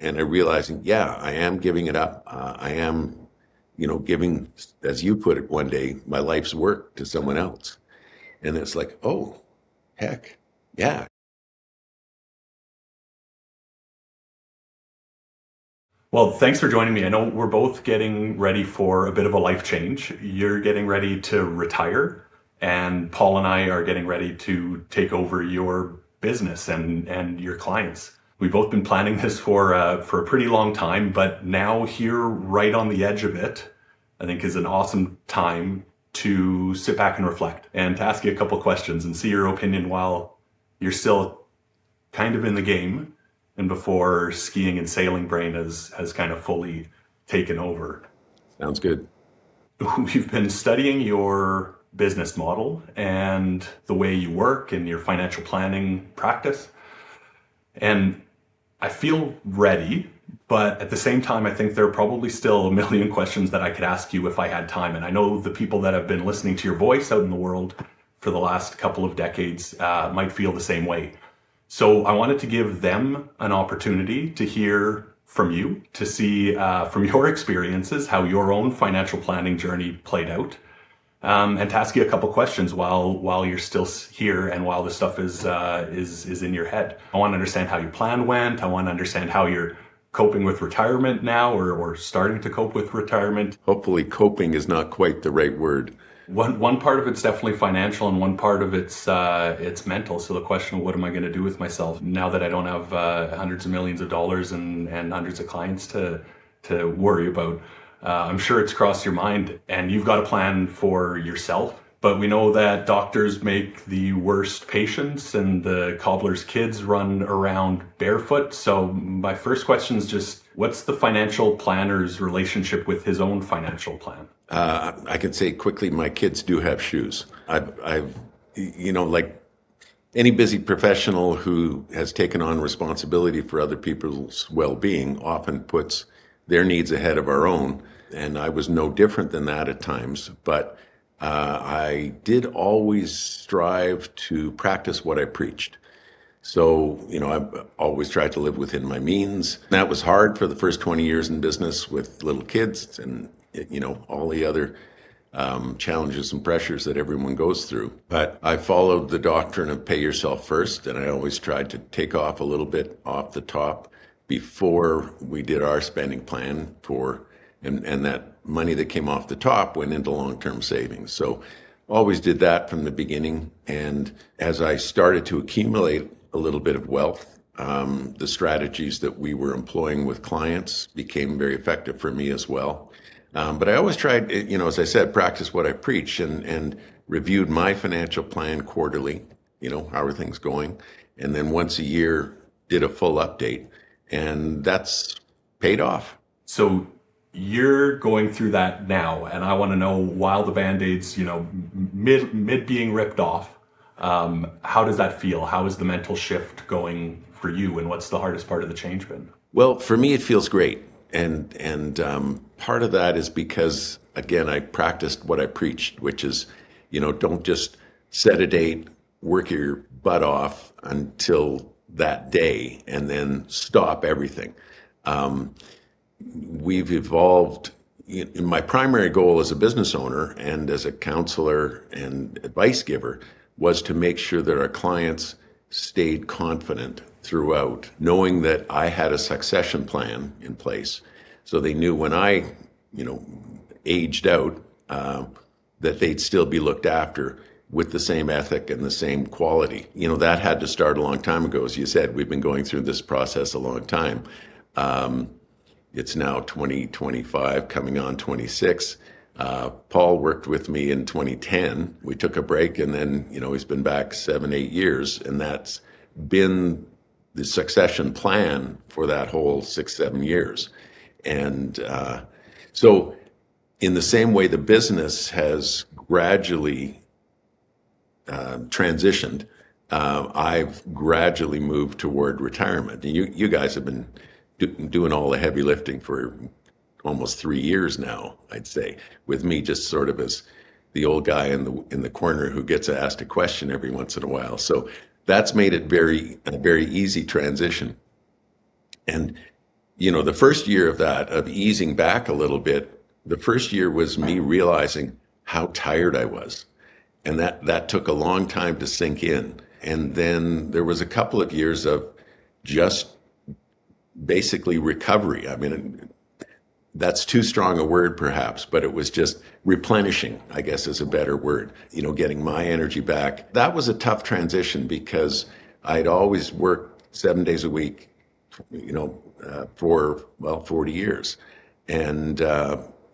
and I realizing, yeah, I am giving it up. I am, giving, as you put it one day, my life's work to someone else. And it's like, oh, heck, yeah. Well, thanks for joining me. I know we're both getting ready for a bit of a life change. You're getting ready to retire, and Paul and I are getting ready to take over your business and your clients. We've both been planning this for a pretty long time, but now here, right on the edge of it, I think is an awesome time to sit back and reflect and to ask you a couple questions and see your opinion while you're still kind of in the game and before skiing and sailing brain has kind of fully taken over. Sounds good. We've been studying your business model and the way you work and your financial planning practice. And I feel ready, but at the same time, I think there are probably still a million questions that I could ask you if I had time. And I know the people that have been listening to your voice out in the world for the last couple of decades might feel the same way. So I wanted to give them an opportunity to hear from you, to see from your experiences how your own financial planning journey played out, and to ask you a couple questions while you're still here and while this stuff is in your head. I want to understand how your plan went. I want to understand how you're coping with retirement now, or starting to cope with retirement. Hopefully, coping is not quite the right word. One part of it's definitely financial, and one part of it's mental. So the question of what am I going to do with myself now that I don't have hundreds of millions of dollars and hundreds of clients to worry about. I'm sure it's crossed your mind, and you've got a plan for yourself. But we know that doctors make the worst patients, and the cobbler's kids run around barefoot. So my first question is just, what's the financial planner's relationship with his own financial plan? I can say quickly, my kids do have shoes. Like any busy professional who has taken on responsibility for other people's well-being often puts their needs ahead of our own. And I was no different than that at times. But I did always strive to practice what I preached. So, I've always tried to live within my means. That was hard for the first 20 years in business with little kids and, all the other challenges and pressures that everyone goes through. But I followed the doctrine of pay yourself first, and I always tried to take off a little bit off the top before we did our spending plan and that money that came off the top went into long-term savings. So always did that from the beginning. And as I started to accumulate a little bit of wealth, the strategies that we were employing with clients became very effective for me as well. But I always tried, as I said, practice what I preach and reviewed my financial plan quarterly, how are things going? And then once a year did a full update, and that's paid off. So you're going through that now, and I want to know, while the Band-Aids, mid being ripped off, how does that feel? How is the mental shift going for you, and what's the hardest part of the change been? Well, for me, it feels great. And part of that is because, again, I practiced what I preached, which is, don't just set a date, work your butt off until that day, and then stop everything. We've evolved. My primary goal as a business owner and as a counselor and advice giver was to make sure that our clients stayed confident throughout, knowing that I had a succession plan in place. So they knew when I, aged out, that they'd still be looked after with the same ethic and the same quality. That had to start a long time ago. As you said, we've been going through this process a long time. It's now 2025, coming on 26. Paul worked with me in 2010. We took a break, and then, he's been back 7-8 years, and that's been the succession plan for that whole 6-7 years. And so in the same way the business has gradually transitioned, I've gradually moved toward retirement. And you guys have been doing all the heavy lifting for almost 3 years now, I'd say, with me just sort of as the old guy in the corner who gets asked a question every once in a while. So that's made it a very easy transition. And the first year of that, of easing back a little bit, the first year was me realizing how tired I was. And that took a long time to sink in. And then there was a couple of years of just basically recovery. I mean, that's too strong a word perhaps, but it was just replenishing, I guess is a better word, getting my energy back. That was a tough transition because I'd always worked 7 days a week, for 40 years. And,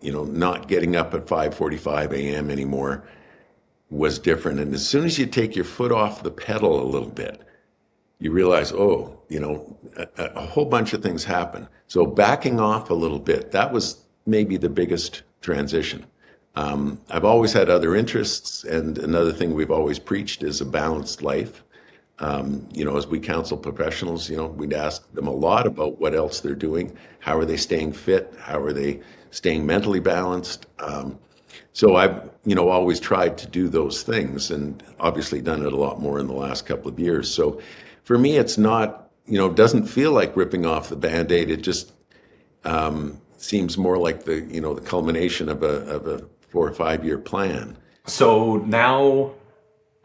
not getting up at 5:45 a.m. anymore was different. And as soon as you take your foot off the pedal a little bit, you realize, a whole bunch of things happen. So backing off a little bit, that was maybe the biggest transition. I've always had other interests, and another thing we've always preached is a balanced life. As we counsel professionals, we'd ask them a lot about what else they're doing. How are they staying fit? How are they staying mentally balanced? So I've, always tried to do those things, and obviously done it a lot more in the last couple of years. So for me, it's not, doesn't feel like ripping off the Band-Aid. It just seems more like the culmination of a 4 or 5 year plan. So now,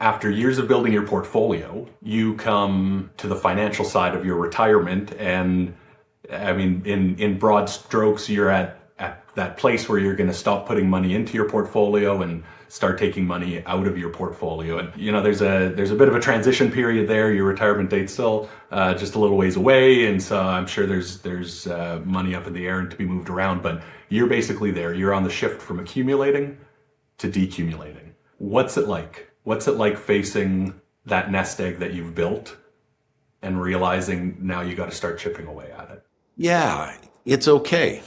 after years of building your portfolio, you come to the financial side of your retirement, and I mean, in broad strokes, you're at that place where you're going to stop putting money into your portfolio and start taking money out of your portfolio. And there's a bit of a transition period there. Your retirement date's still just a little ways away, and so I'm sure there's money up in the air and to be moved around. But you're basically there. You're on the shift from accumulating to decumulating. What's it like? What's it like facing that nest egg that you've built and realizing now you got to start chipping away at it? Yeah, it's okay.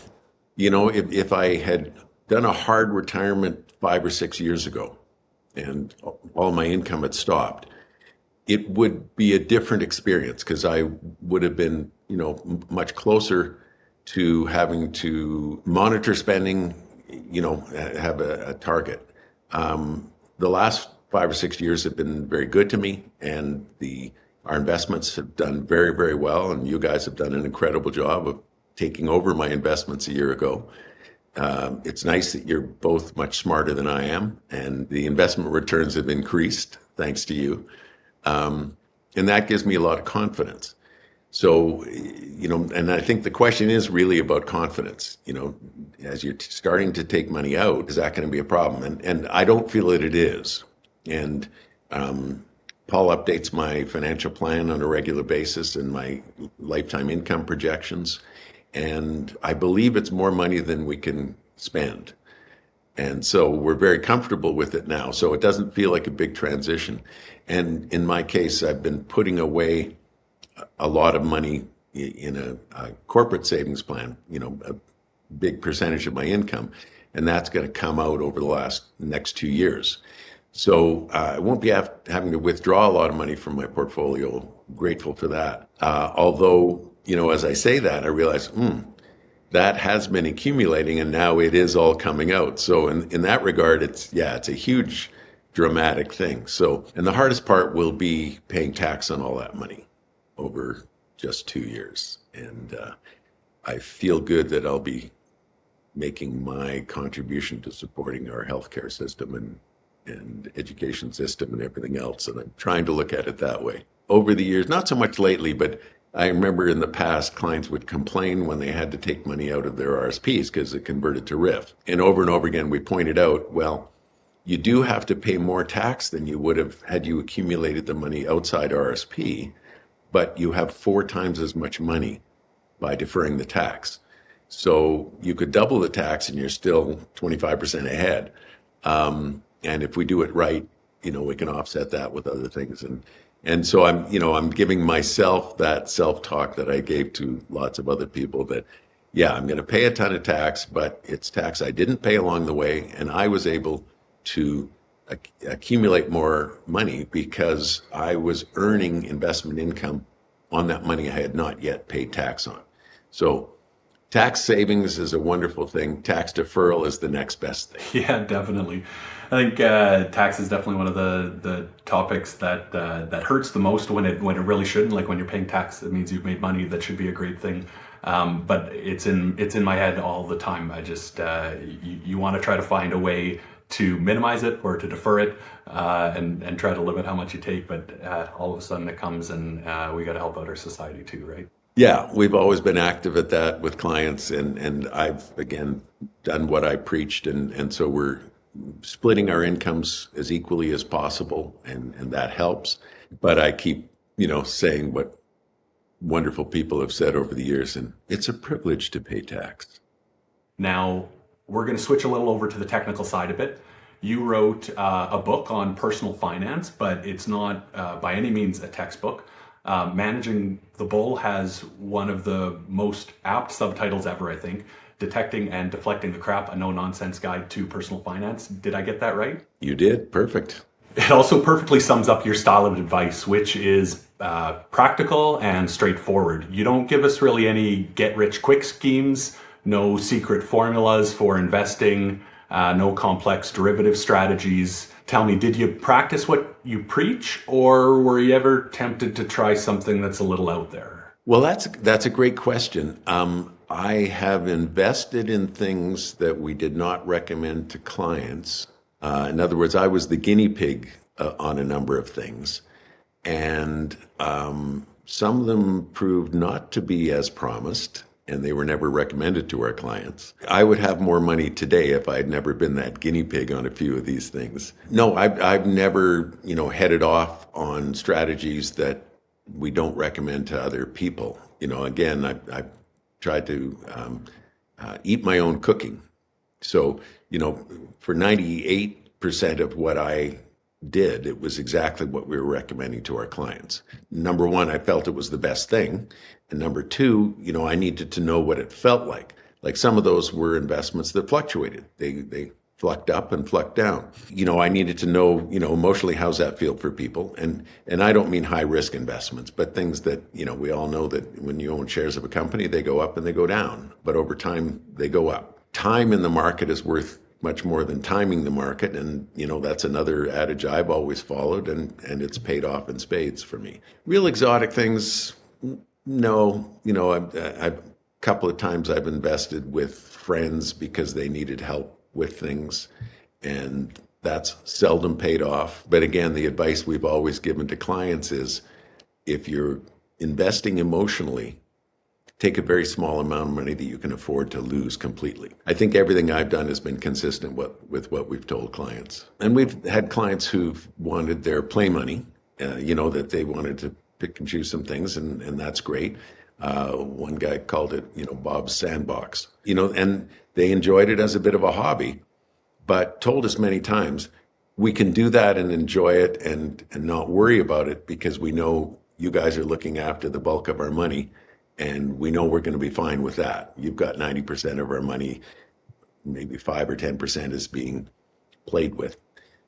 If I had done a hard retirement 5 or 6 years ago and all my income had stopped, it would be a different experience because I would have been, much closer to having to monitor spending, have a target. The last 5 or 6 years have been very good to me, and our investments have done very, very well, and you guys have done an incredible job of taking over my investments a year ago. It's nice that you're both much smarter than I am, and the investment returns have increased thanks to you. And that gives me a lot of confidence. So, and I think the question is really about confidence. As you're starting to take money out, is that going to be a problem? And I don't feel that it is. And Paul updates my financial plan on a regular basis and my lifetime income projections. And I believe it's more money than we can spend. And so we're very comfortable with it now. So it doesn't feel like a big transition. And in my case, I've been putting away a lot of money in a corporate savings plan, a big percentage of my income. And that's going to come out over the next 2 years. So I won't be having to withdraw a lot of money from my portfolio. Grateful for that. Although, as I say that, I realize, that has been accumulating and now it is all coming out. So in that regard, it's a huge dramatic thing. So, and the hardest part will be paying tax on all that money over just 2 years. And I feel good that I'll be making my contribution to supporting our healthcare system and education system and everything else. And I'm trying to look at it that way. Over the years, not so much lately, but I remember in the past, clients would complain when they had to take money out of their RSPs because it converted to RIF. And over again, we pointed out, well, you do have to pay more tax than you would have had you accumulated the money outside RSP, but you have 4 times as much money by deferring the tax. So you could double the tax and you're still 25% ahead. And if we do it right, we can offset that with other things. And so I'm giving myself that self-talk that I gave to lots of other people that, I'm going to pay a ton of tax, but it's tax I didn't pay along the way. And I was able to accumulate more money because I was earning investment income on that money I had not yet paid tax on. So tax savings is a wonderful thing. Tax deferral is the next best thing. Yeah, definitely. I think tax is definitely one of the topics that hurts the most when it really shouldn't. Like when you're paying tax, it means you've made money. That should be a great thing. but it's in my head all the time. I just you want to try to find a way to minimize it or to defer it, and try to limit how much you take. But all of a sudden it comes, and we got to help out our society too, right? Yeah, we've always been active at that with clients, and I've again done what I preached, and so we're splitting our incomes as equally as possible, and that helps. But I keep, saying what wonderful people have said over the years, and it's a privilege to pay tax. Now, we're going to switch a little over to the technical side a bit. You wrote a book on personal finance, but it's not by any means a textbook. Managing the Bull has one of the most apt subtitles ever, I think. Detecting and Deflecting the Crap, a no-nonsense guide to personal finance. Did I get that right? You did. Perfect. It also perfectly sums up your style of advice, which is practical and straightforward. You don't give us really any get-rich-quick schemes, no secret formulas for investing, no complex derivative strategies. Tell me, did you practice what you preach, or were you ever tempted to try something that's a little out there? Well, that's a great question. I have invested in things that we did not recommend to clients. In other words, I was the guinea pig on a number of things, and some of them proved not to be as promised, and they were never recommended to our clients. I would have more money today if I had never been that guinea pig on a few of these things. No, I've never, headed off on strategies that we don't recommend to other people. Again, I've tried to eat my own cooking. So, for 98% of what I did, it was exactly what we were recommending to our clients. Number one, I felt it was the best thing. And number two, I needed to know what it felt like. Like some of those were investments that fluctuated. They flucked up and flucked down. I needed to know, emotionally, how's that feel for people? And I don't mean high risk investments, but things that, we all know that when you own shares of a company, they go up and they go down. But over time, they go up. Time in the market is worth much more than timing the market. And, that's another adage I've always followed, and it's paid off in spades for me. Real exotic things, no. A couple of times I've invested with friends because they needed help with things, and that's seldom paid off. But again, the advice we've always given to clients is if you're investing emotionally, take a very small amount of money that you can afford to lose completely. I think everything I've done has been consistent with what we've told clients. And we've had clients who've wanted their play money, that they wanted to pick and choose some things, and that's great. One guy called it, Bob's Sandbox, and they enjoyed it as a bit of a hobby, but told us many times, we can do that and enjoy it and not worry about it because we know you guys are looking after the bulk of our money, and we know we're going to be fine with that. You've got 90% of our money, maybe 5 or 10% is being played with.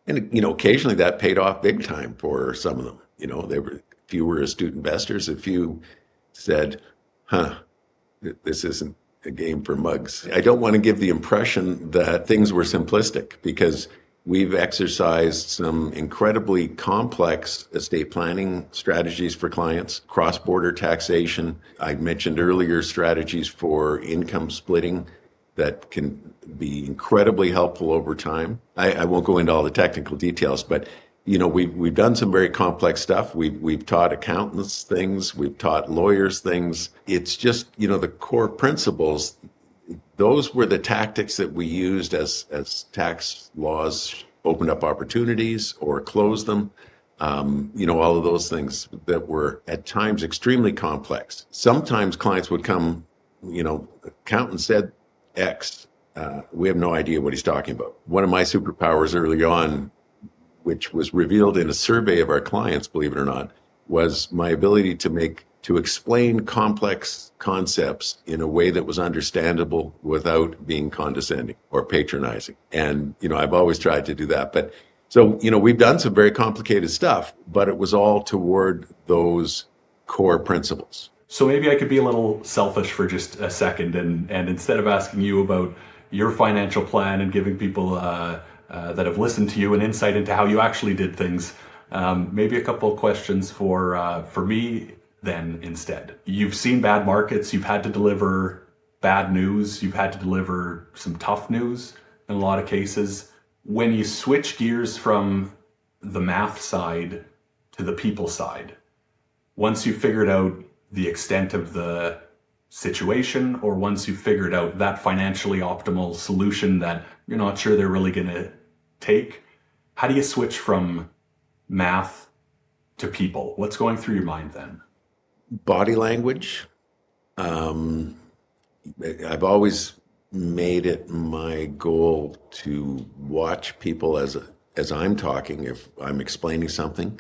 And, occasionally that paid off big time for some of them. They were, a few were astute investors, a few said, this isn't a game for mugs. I don't want to give the impression that things were simplistic, because we've exercised some incredibly complex estate planning strategies for clients, cross-border taxation. I mentioned earlier strategies for income splitting that can be incredibly helpful over time. I won't go into all the technical details, but we've done some very complex stuff. We've taught accountants things. We've taught lawyers things. It's just, the core principles. Those were the tactics that we used as tax laws opened up opportunities or closed them. All of those things that were at times extremely complex. Sometimes clients would come, accountant said X. We have no idea what he's talking about. One of my superpowers early on, which was revealed in a survey of our clients, believe it or not, was my ability to explain complex concepts in a way that was understandable without being condescending or patronizing. And, I've always tried to do that. But so, we've done some very complicated stuff, but it was all toward those core principles. So maybe I could be a little selfish for just a second, and instead of asking you about your financial plan and giving people that have listened to you an insight into how you actually did things, maybe a couple of questions for me then instead? You've seen bad markets, you've had to deliver bad news, you've had to deliver some tough news in a lot of cases. When you switch gears from the math side to the people side, once you've figured out the extent of the situation, or once you've figured out that financially optimal solution that you're not sure they're really going to take, how do you switch from math to people? What's going through your mind then? Body language. I've always made it my goal to watch people as I'm talking, if I'm explaining something,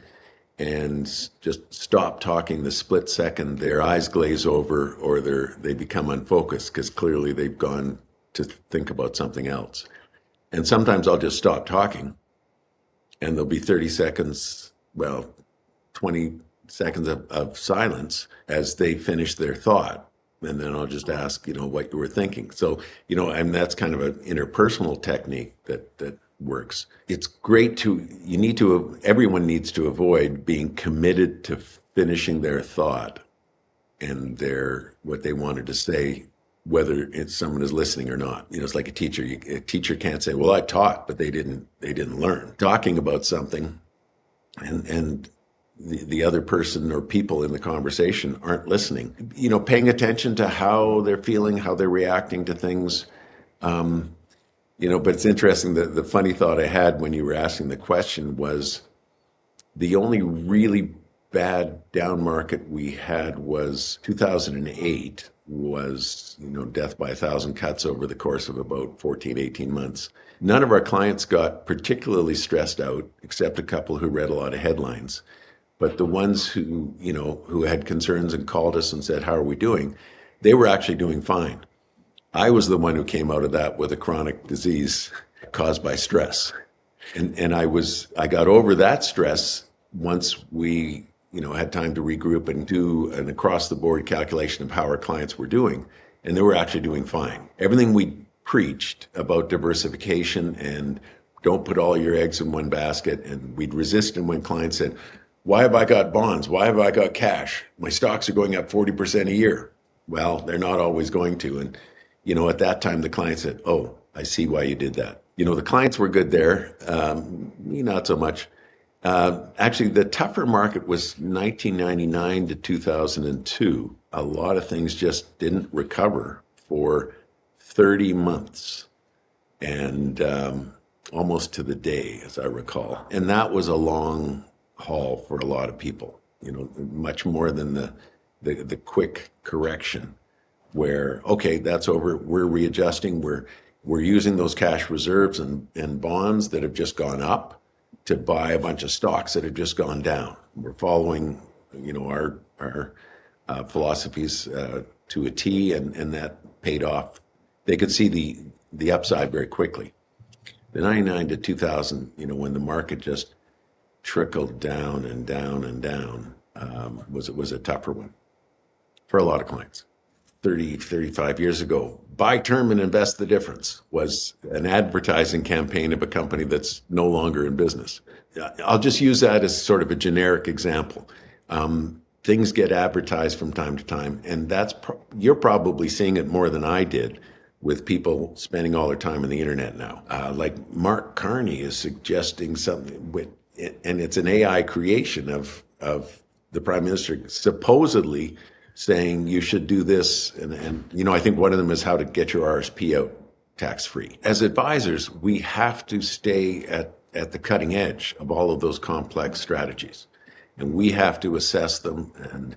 and just stop talking the split second their eyes glaze over or they become unfocused because clearly they've gone to think about something else. And sometimes I'll just stop talking and there'll be 30 seconds, 20 seconds of silence as they finish their thought. And then I'll just ask, what you were thinking. So, and that's kind of an interpersonal technique that works. It's great everyone needs to avoid being committed to finishing their thought and what they wanted to say, whether someone is listening or not. It's like a teacher. A teacher can't say, well, I taught, but they didn't learn. Talking about something and the other person or people in the conversation aren't listening. Paying attention to how they're feeling, how they're reacting to things. But it's interesting that the funny thought I had when you were asking the question was the only really bad down market we had was 2008 was, death by 1,000 cuts over the course of about 14, 18 months. None of our clients got particularly stressed out, except a couple who read a lot of headlines. But the ones who had concerns and called us and said, how are we doing? They were actually doing fine. I was the one who came out of that with a chronic disease caused by stress. And I got over that stress once we, had time to regroup and do an across the board calculation of how our clients were doing. And they were actually doing fine. Everything we preached about diversification and don't put all your eggs in one basket. And we'd resist them when clients said, why have I got bonds? Why have I got cash? My stocks are going up 40% a year. Well, they're not always going to. And, at that time, the client said, oh, I see why you did that. The clients were good there. Me, not so much. Actually, the tougher market was 1999 to 2002. A lot of things just didn't recover for 30 months and almost to the day, as I recall. And that was a long haul for a lot of people, much more than the quick correction where, okay, that's over. We're readjusting. We're using those cash reserves and bonds that have just gone up to buy a bunch of stocks that have just gone down. We're following, our philosophies to a T, and that paid off. They could see the upside very quickly. The 99 to 2000, when the market just trickled down and down and down, was a tougher one for a lot of clients. 35 years ago, buy term and invest the difference was an advertising campaign of a company that's no longer in business. I'll just use that as sort of a generic example. Things get advertised from time to time, and you're probably seeing it more than I did with people spending all their time on the internet now. Like Mark Carney is suggesting something and it's an AI creation of the Prime Minister supposedly saying you should do this. And I think one of them is how to get your RSP out tax-free. As advisors, we have to stay at the cutting edge of all of those complex strategies. And we have to assess them, and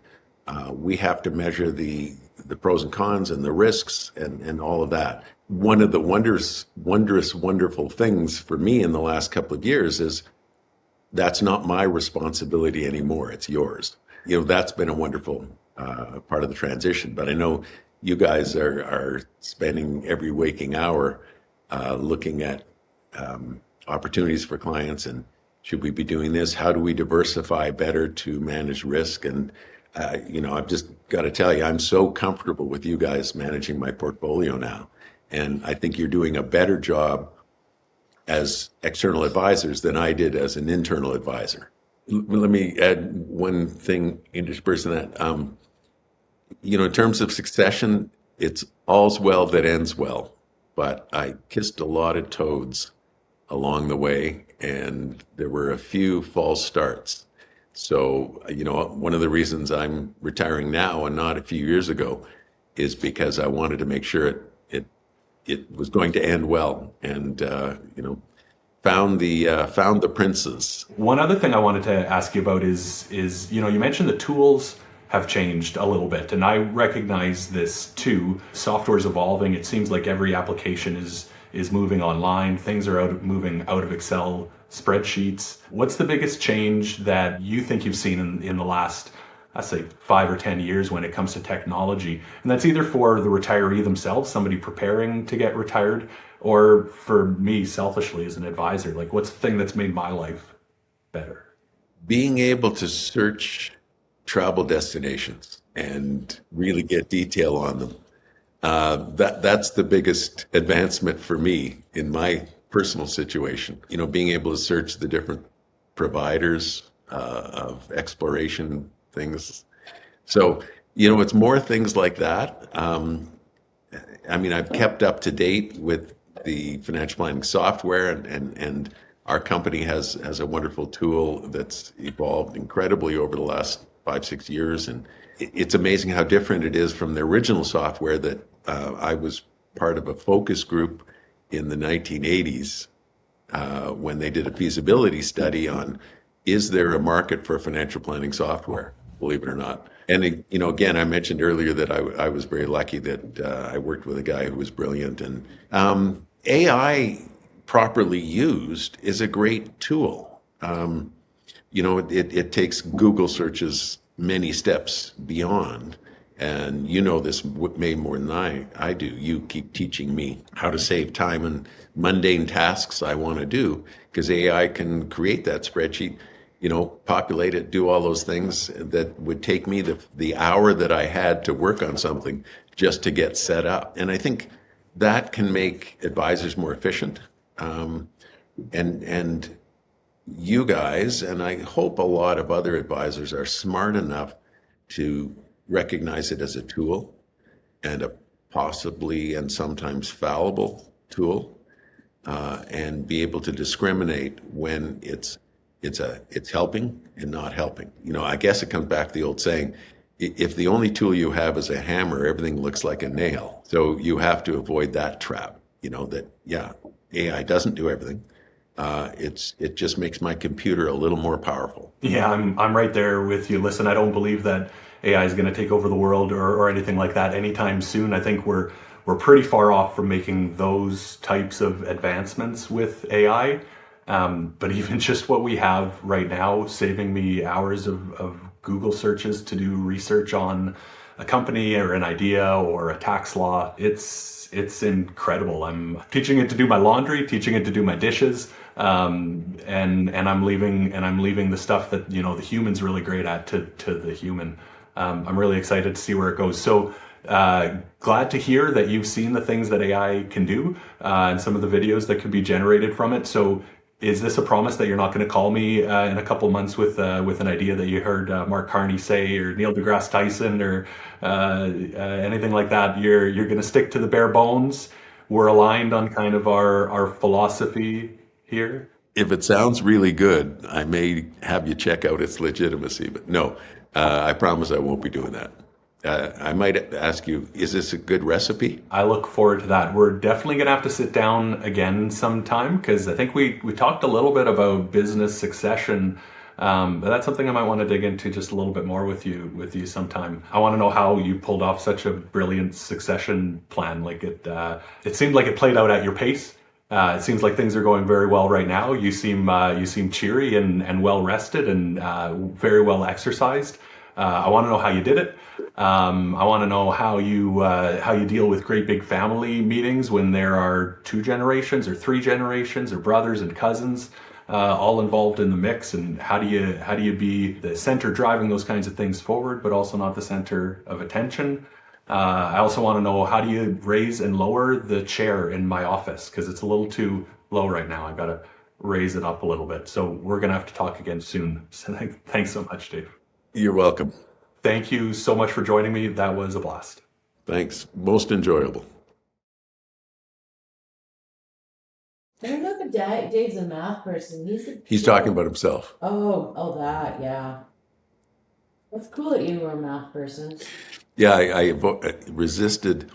we have to measure the pros and cons and the risks and all of that. One of the wonderful things for me in the last couple of years is that's not my responsibility anymore. It's yours. That's been a wonderful part of the transition. But I know you guys are spending every waking hour looking at opportunities for clients and should we be doing this? How do we diversify better to manage risk? And I've just got to tell you, I'm so comfortable with you guys managing my portfolio now. And I think you're doing a better job as external advisors than I did as an internal advisor. Let me add one thing interspersing that. In terms of succession, it's all's well that ends well. But I kissed a lot of toads along the way, and there were a few false starts. So, one of the reasons I'm retiring now and not a few years ago is because I wanted to make sure it was going to end well, and found the princes. One other thing I wanted to ask you about is you mentioned the tools have changed a little bit, and I recognize this too. Software's evolving. It seems like every application is moving online. Things are moving out of Excel spreadsheets. What's the biggest change that you think you've seen in the last, I say, 5 or 10 years when it comes to technology? And that's either for the retiree themselves, somebody preparing to get retired, or for me selfishly as an advisor. Like, what's the thing that's made my life better? Being able to search travel destinations and really get detail on them. That's the biggest advancement for me in my personal situation. Being able to search the different providers of exploration things. So, it's more things like that. I've kept up to date with the financial planning software, and our company has a wonderful tool that's evolved incredibly over the last 5-6 years, and it's amazing how different it is from the original software that I was part of a focus group in the 1980s when they did a feasibility study on, is there a market for financial planning software, believe it or not. And again, I mentioned earlier that I was very lucky that I worked with a guy who was brilliant, and AI properly used is a great tool. It takes Google searches many steps beyond. And this way more than I do. You keep teaching me how to save time and mundane tasks I want to do, because AI can create that spreadsheet, populate it, do all those things that would take me the hour that I had to work on something just to get set up. And I think that can make advisors more efficient. And you guys, and I hope a lot of other advisors, are smart enough to recognize it as a tool, and a possibly and sometimes fallible tool, and be able to discriminate when it's helping and not helping. I guess it comes back to the old saying, if the only tool you have is a hammer, everything looks like a nail. So you have to avoid that trap, that, yeah, AI doesn't do everything. It just makes my computer a little more powerful. Yeah, I'm right there with you. Listen, I don't believe that AI is going to take over the world or anything like that anytime soon. I think we're pretty far off from making those types of advancements with AI. But even just what we have right now, saving me hours of Google searches to do research on a company or an idea or a tax law, it's incredible. I'm teaching it to do my laundry, teaching it to do my dishes, and I'm leaving the stuff that the human's really great at to the human. I'm really excited to see where it goes. So glad to hear that you've seen the things that AI can do, and some of the videos that could be generated from it. So is this a promise that you're not going to call me in a couple months with an idea that you heard Mark Carney say, or Neil deGrasse Tyson, or anything like that? You're going to stick to the bare bones. We're aligned on kind of our philosophy here. If it sounds really good, I may have you check out its legitimacy, but no, I promise I won't be doing that. I might ask you, is this a good recipe? I look forward to that. We're definitely going to have to sit down again sometime, because I think we talked a little bit about business succession, but that's something I might want to dig into just a little bit more with you sometime. I want to know how you pulled off such a brilliant succession plan. Like it seemed like it played out at your pace. It seems like things are going very well right now. You seem cheery and well rested and very well exercised. I want to know how you did it. I want to know how you deal with great big family meetings when there are 2 generations or 3 generations or brothers and cousins all involved in the mix, and how do you be the center driving those kinds of things forward, but also not the center of attention. I also want to know, how do you raise and lower the chair in my office, because it's a little too low right now. I've got to raise it up a little bit. So we're going to have to talk again soon. So thanks so much, Dave. You're welcome. Thank you so much for joining me. That was a blast. Thanks. Most enjoyable. I don't know if Dave's a math person. He's talking about himself. Oh, that, yeah. That's cool that you were a math person. Yeah, I resisted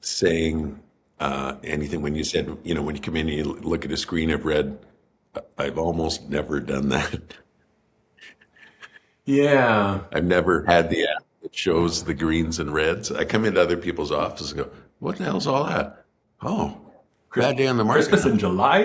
saying anything when you said, when you come in and you look at a screen of red. I've almost never done that. Yeah. I've never had the app that shows the greens and reds. I come into other people's offices and go, what the hell's all that? Oh, bad day on the market. Christmas in July?